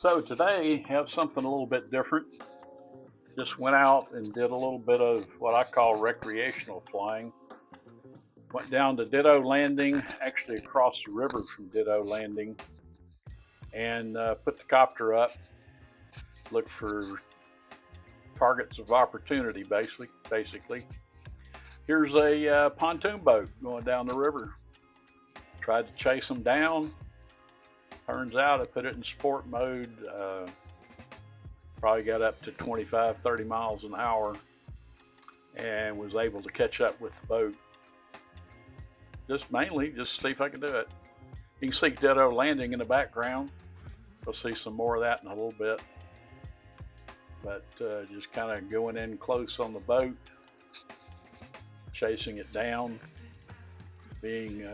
So today have something a little bit different. Just went out and did a little bit of what I call recreational flying. Went down to Ditto Landing, actually across the river from Ditto Landing, and put the copter up. Look for targets of opportunity, basically. Here's a pontoon boat going down the river. Tried to chase them down. Turns out I put it in sport mode. Probably got up to 25, 30 miles an hour and was able to catch up with the boat. Just mainly just see if I can do it. You can see Ditto Landing in the background. We'll see some more of that in a little bit. But just kind of going in close on the boat, chasing it down, being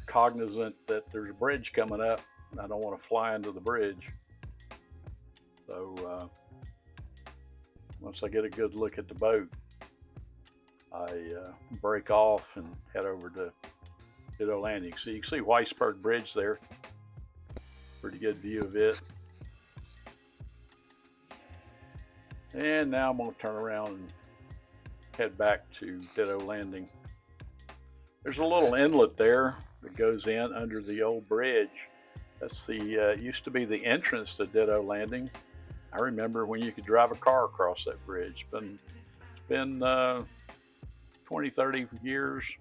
cognizant that there's a bridge coming up. I don't want to fly into the bridge. So once I get a good look at the boat, I break off and head over to Ditto Landing. So you can see Weisberg Bridge there. Pretty good view of it. And now I'm going to turn around and head back to Ditto Landing. There's a little inlet there that goes in under the old bridge. That's the used to be the entrance to Ditto Landing. I remember when you could drive a car across that bridge. It's been 20, 30 years,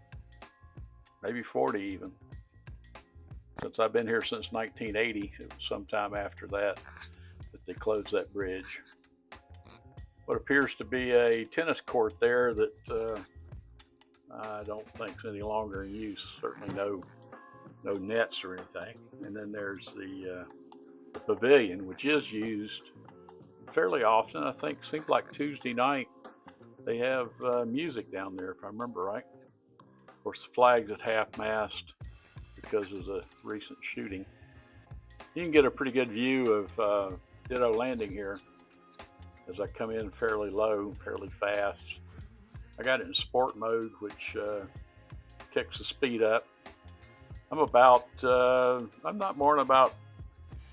maybe 40 even. Since I've been here since 1980, it was sometime after that they closed that bridge. What appears to be a tennis court there that I don't think is any longer in use. Certainly no nets or anything. And then there's the pavilion, which is used fairly often. I think seems like Tuesday night they have music down there, if I remember right. Of course, the flag's at half-mast because of the recent shooting. You can get a pretty good view of Ditto Landing here as I come in fairly low, fairly fast. I got it in sport mode, which kicks the speed up. I'm not more than about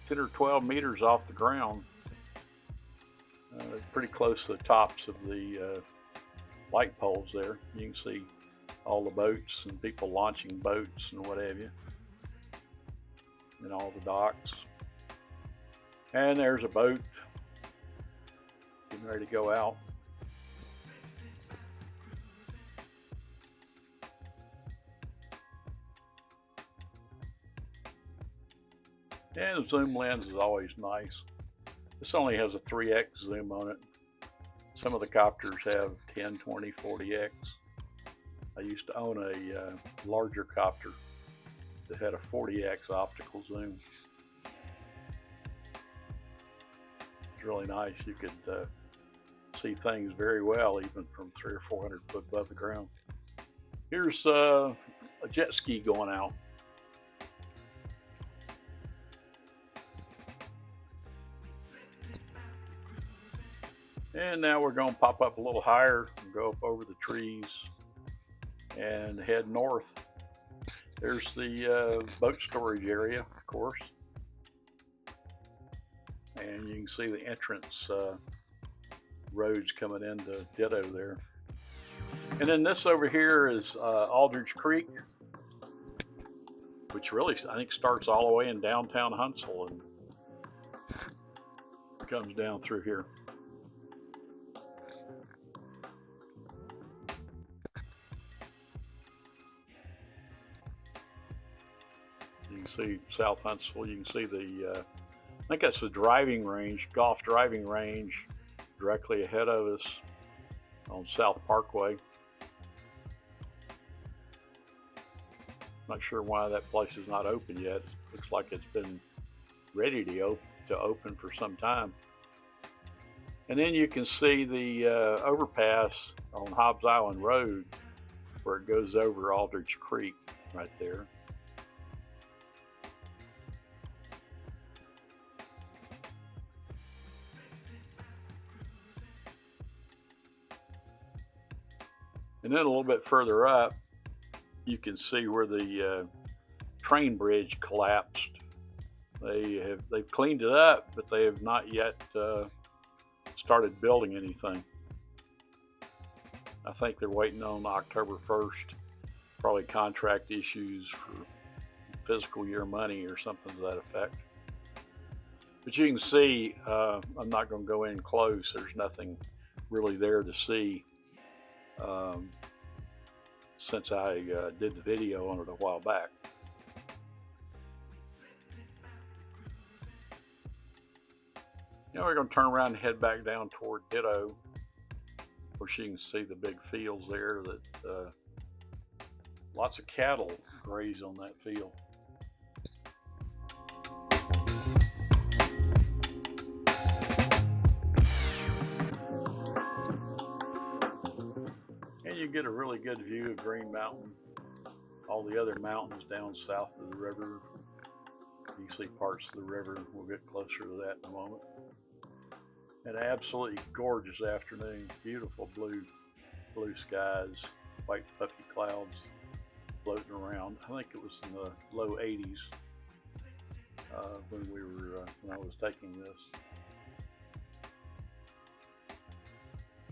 10 or 12 meters off the ground. Pretty close to the tops of the light poles there. You can see all the boats and people launching boats and what have you, and all the docks. And there's a boat getting ready to go out. And the zoom lens is always nice. This only has a 3x zoom on it. Some of the copters have 10, 20, 40x. I used to own a larger copter that had a 40x optical zoom. It's really nice. You could see things very well even from 300 or 400 foot above the ground. Here's a jet ski going out. And now we're going to pop up a little higher and go up over the trees and head north. There's the boat storage area, of course. And you can see the entrance roads coming into Ditto there. And then this over here is Aldridge Creek, which really, I think, starts all the way in downtown Huntsville and comes down through here. You can see South Huntsville. You can see the, I think that's the driving range, golf driving range, directly ahead of us on South Parkway. Not sure why that place is not open yet. Looks like it's been ready to open for some time. And then you can see the overpass on Hobbs Island Road where it goes over Aldridge Creek right there. And then a little bit further up, you can see where the train bridge collapsed They've cleaned it up, but they have not yet started building anything. I think they're waiting on October 1st, probably contract issues for fiscal year money or something to that effect. But you can see, I'm not going to go in close. There's nothing really there to see since I did the video on it a while back. Now we're going to turn around and head back down toward Ditto. Of course, you can see the big fields there that lots of cattle graze on that field. And you get a really good view of Green Mountain, all the other mountains down south of the river. You can see parts of the river. We'll get closer to that in a moment. An absolutely gorgeous afternoon, beautiful blue skies, white puffy clouds floating around. I think it was in the low 80s when I was taking this.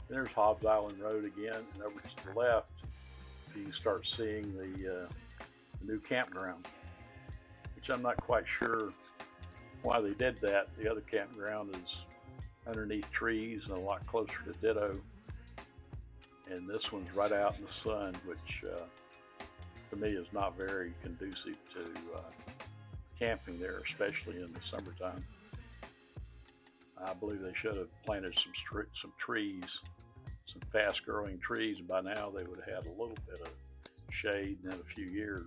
There's Hobbs Island Road again, and over to the left, you can start seeing the new campground, which I'm not quite sure why they did that. The other campground is underneath trees and a lot closer to Ditto, and this one's right out in the sun, which to me is not very conducive to camping there, especially in the summertime. I believe they should have planted some trees, some fast-growing trees, and by now they would have had a little bit of shade, and in a few years,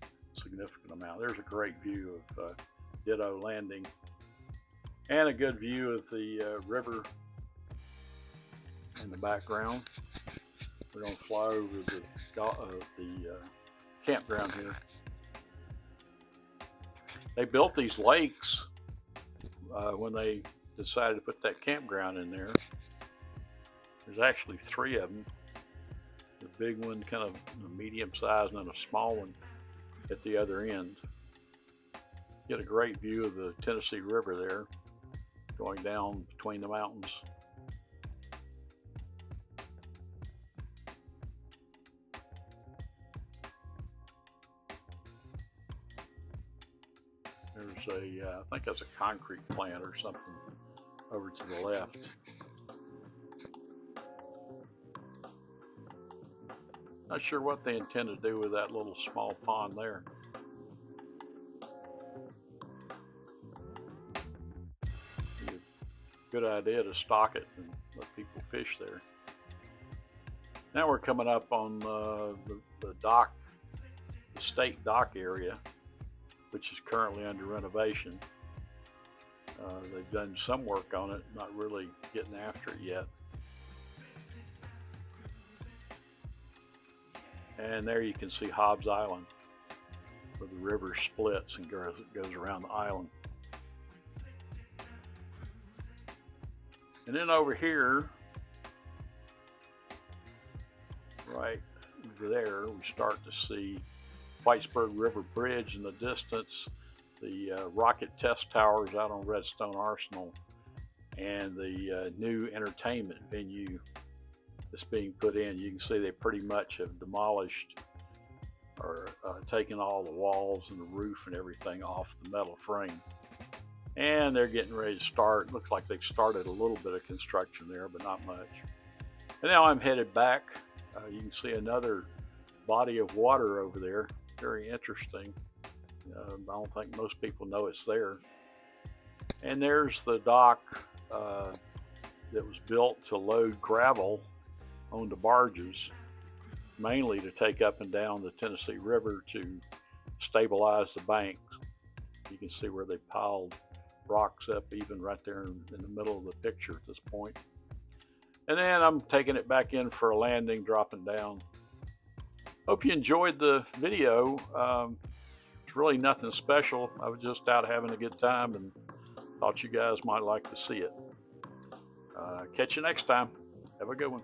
a significant amount. There's a great view of Ditto Landing, and a good view of the river in the background. We're going to fly over the campground here. They built these lakes when they decided to put that campground in there. There's actually 3 of them. The big one, kind of medium size, and then a small one at the other end. Get a great view of the Tennessee River there, going down between the mountains. There's I think that's a concrete plant or something over to the left. Not sure what they intend to do with that little small pond there. Good idea to stock it and let people fish there. Now we're coming up on the dock, the state dock area, which is currently under renovation. They've done some work on it, not really getting after it yet. And there you can see Hobbs Island, where the river splits and goes around the island. And then over here, right over there, we start to see Whitesburg River Bridge in the distance, the rocket test towers out on Redstone Arsenal, and the new entertainment venue that's being put in. You can see they pretty much have demolished or taken all the walls and the roof and everything off the metal frame. And they're getting ready to start. Looks like they've started a little bit of construction there, but not much. And now I'm headed back. You can see another body of water over there. Very interesting. I don't think most people know it's there. And there's the dock that was built to load gravel onto barges, mainly to take up and down the Tennessee River to stabilize the banks. You can see where they piled rocks up even right there in the middle of the picture at this point. And then I'm taking it back in for a landing, dropping down. Hope you enjoyed the video. It's really nothing special. I was just out having a good time and thought you guys might like to see it. Catch you next time. Have a good one.